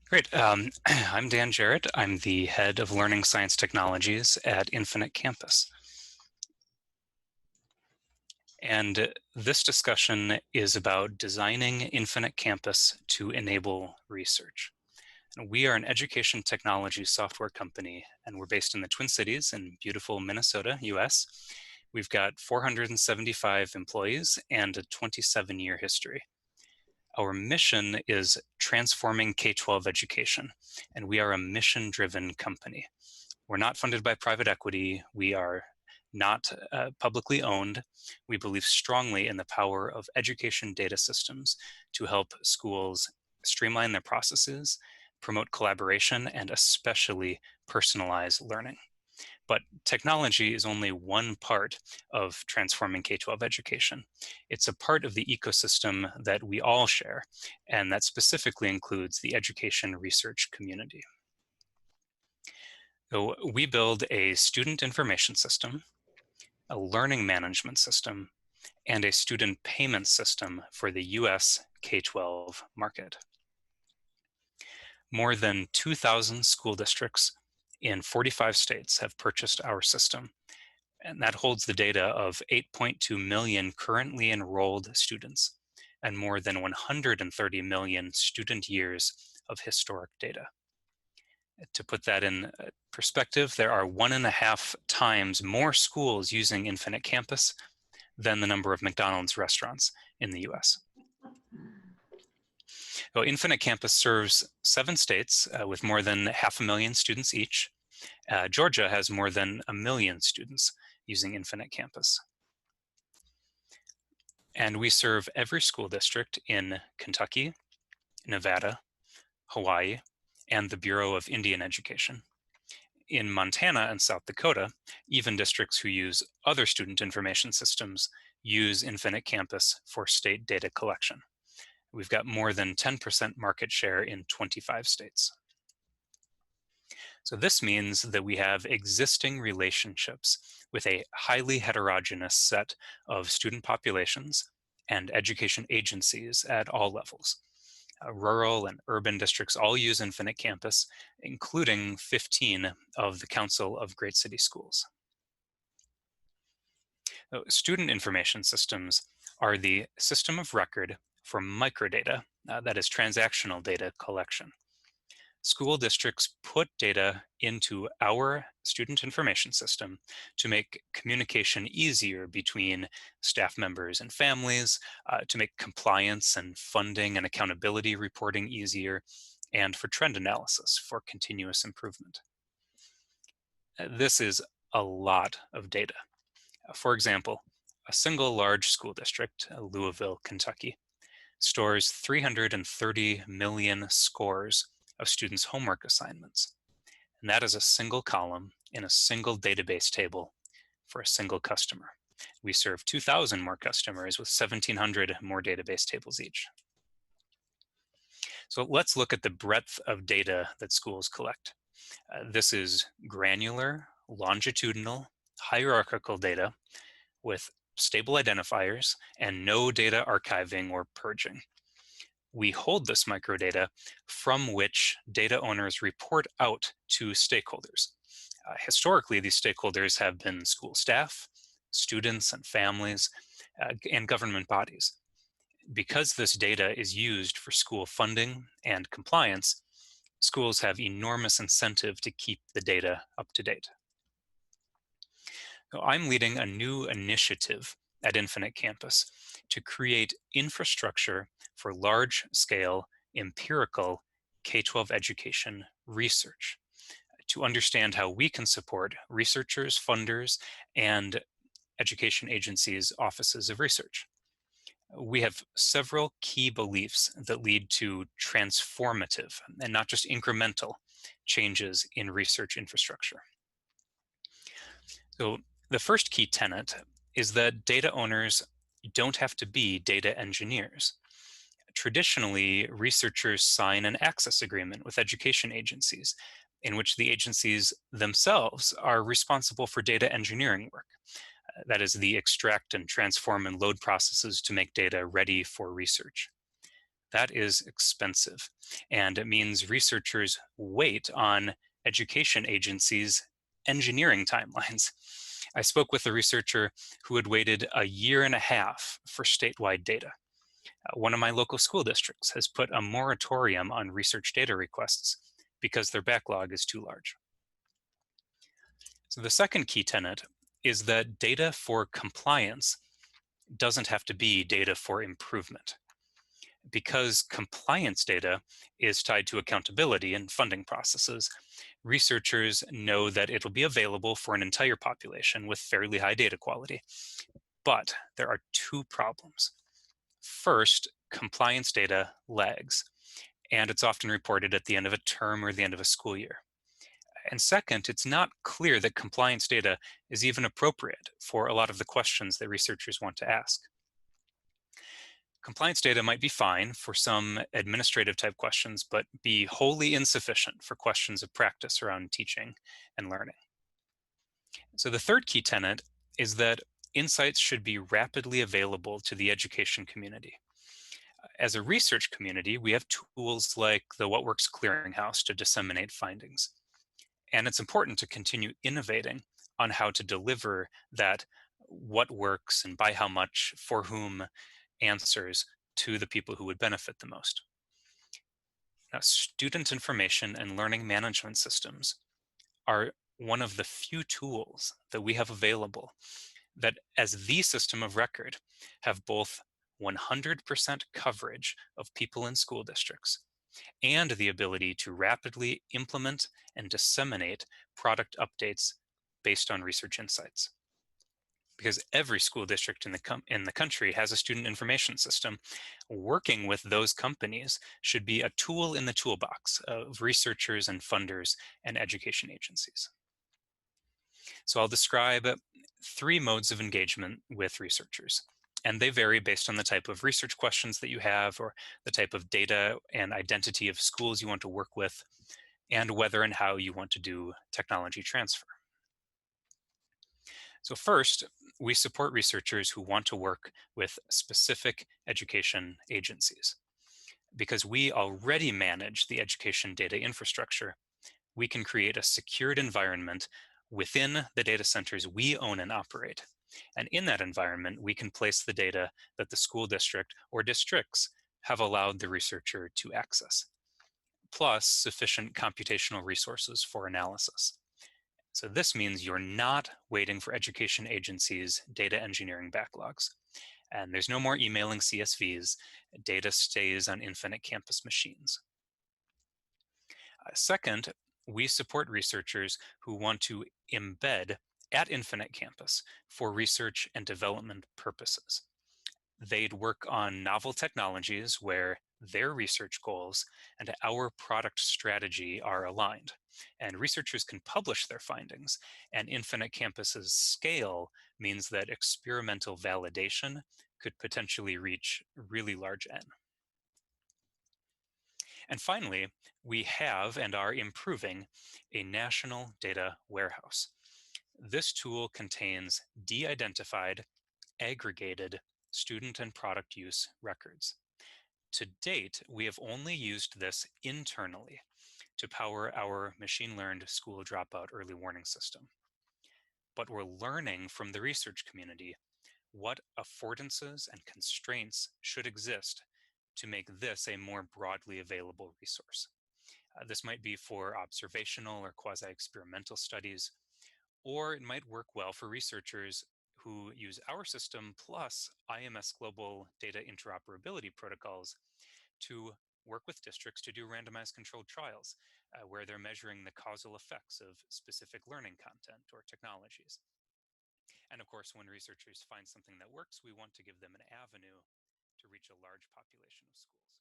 Great. I'm Dan Jarratt. I'm the head of Learning Science Technologies at Infinite Campus. And this discussion is about designing Infinite Campus to enable research. We are an education technology software company, and we're based in the Twin Cities in beautiful Minnesota, US. We've got 475 employees and a 27-year history. Our mission is transforming K-12 education, and we are a mission-driven company. We're not funded by private equity. We are not publicly owned. We believe strongly in the power of education data systems to help schools streamline their processes, promote collaboration, and especially personalize learning. But technology is only one part of transforming K-12 education. It's a part of the ecosystem that we all share, and that specifically includes the education research community. So we build a student information system, a learning management system, and a student payment system for the US K-12 market. More than 2,000 school districts in 45 states have purchased our system, and that holds the data of 8.2 million currently enrolled students and more than 130 million student years of historic data. To put that in perspective, there are 1.5 times more schools using Infinite Campus than the number of McDonald's restaurants in the US. So Infinite Campus serves 7 states with more than 500,000 students each. Georgia has more than 1 million students using Infinite Campus. And we serve every school district in Kentucky, Nevada, Hawaii, and the Bureau of Indian Education. In Montana and South Dakota, even districts who use other student information systems use Infinite Campus for state data collection. We've got more than 10% market share in 25 states. So this means that we have existing relationships with a highly heterogeneous set of student populations and education agencies at all levels. Rural and urban districts all use Infinite Campus, including 15 of the Council of Great City Schools. Student information systems are the system of record for microdata, that is transactional data collection. School districts put data into our student information system to make communication easier between staff members and families, to make compliance and funding and accountability reporting easier, and for trend analysis for continuous improvement. This is a lot of data. For example, a single large school district, Louisville, Kentucky, stores 330 million scores of students' homework assignments. And that is a single column in a single database table for a single customer. We serve 2,000 more customers with 1,700 more database tables each. So let's look at the breadth of data that schools collect. This is granular, longitudinal, hierarchical data with stable identifiers and no data archiving or purging. We hold this microdata from which data owners report out to stakeholders. Historically, these stakeholders have been school staff, students and families, and government bodies. Because this data is used for school funding and compliance, schools have enormous incentive to keep the data up to date. So I'm leading a new initiative at Infinite Campus to create infrastructure for large-scale empirical K-12 education research to understand how we can support researchers, funders, and education agencies' offices of research. We have several key beliefs that lead to transformative and not just incremental changes in research infrastructure. So the first key tenet is that data owners don't have to be data engineers. Traditionally, researchers sign an access agreement with education agencies in which the agencies themselves are responsible for data engineering work. That is the extract and transform and load processes to make data ready for research. That is expensive, and it means researchers wait on education agencies' engineering timelines. I spoke with a researcher who had waited a year and a half for statewide data. One of my local school districts has put a moratorium on research data requests because their backlog is too large. So the second key tenet is that data for compliance doesn't have to be data for improvement. Because compliance data is tied to accountability and funding processes, researchers know that it'll be available for an entire population with fairly high data quality. But there are two problems. First, compliance data lags, and it's often reported at the end of a term or the end of a school year. And second, it's not clear that compliance data is even appropriate for a lot of the questions that researchers want to ask. Compliance data might be fine for some administrative type questions, but be wholly insufficient for questions of practice around teaching and learning. So the third key tenet is that insights should be rapidly available to the education community. As a research community, we have tools like the What Works Clearinghouse to disseminate findings. And it's important to continue innovating on how to deliver that what works and by how much for whom answers to the people who would benefit the most. Now, student information and learning management systems are one of the few tools that we have available that, as the system of record, have both 100% coverage of people in school districts and the ability to rapidly implement and disseminate product updates based on research insights. Because every school district in the country has a student information system, working with those companies should be a tool in the toolbox of researchers and funders and education agencies. So I'll describe three modes of engagement with researchers. And they vary based on the type of research questions that you have, or the type of data and identity of schools you want to work with, and whether and how you want to do technology transfer. So first, we support researchers who want to work with specific education agencies. Because we already manage the education data infrastructure, we can create a secured environment within the data centers we own and operate. And in that environment, we can place the data that the school district or districts have allowed the researcher to access, plus sufficient computational resources for analysis. So this means you're not waiting for education agencies' data engineering backlogs. And there's no more emailing CSVs. Data stays on Infinite Campus machines. Second, we support researchers who want to embed at Infinite Campus for research and development purposes. They'd work on novel technologies where their research goals and our product strategy are aligned. And researchers can publish their findings, and Infinite Campus's scale means that experimental validation could potentially reach really large N. And finally, we have and are improving a national data warehouse. This tool contains de-identified, aggregated student and product use records. To date, we have only used this internally to power our machine-learned school dropout early warning system. But we're learning from the research community what affordances and constraints should exist to make this a more broadly available resource. This might be for observational or quasi-experimental studies, or it might work well for researchers who use our system plus IMS Global data interoperability protocols to work with districts to do randomized controlled trials where they're measuring the causal effects of specific learning content or technologies. And of course, when researchers find something that works, we want to give them an avenue to reach a large population of schools.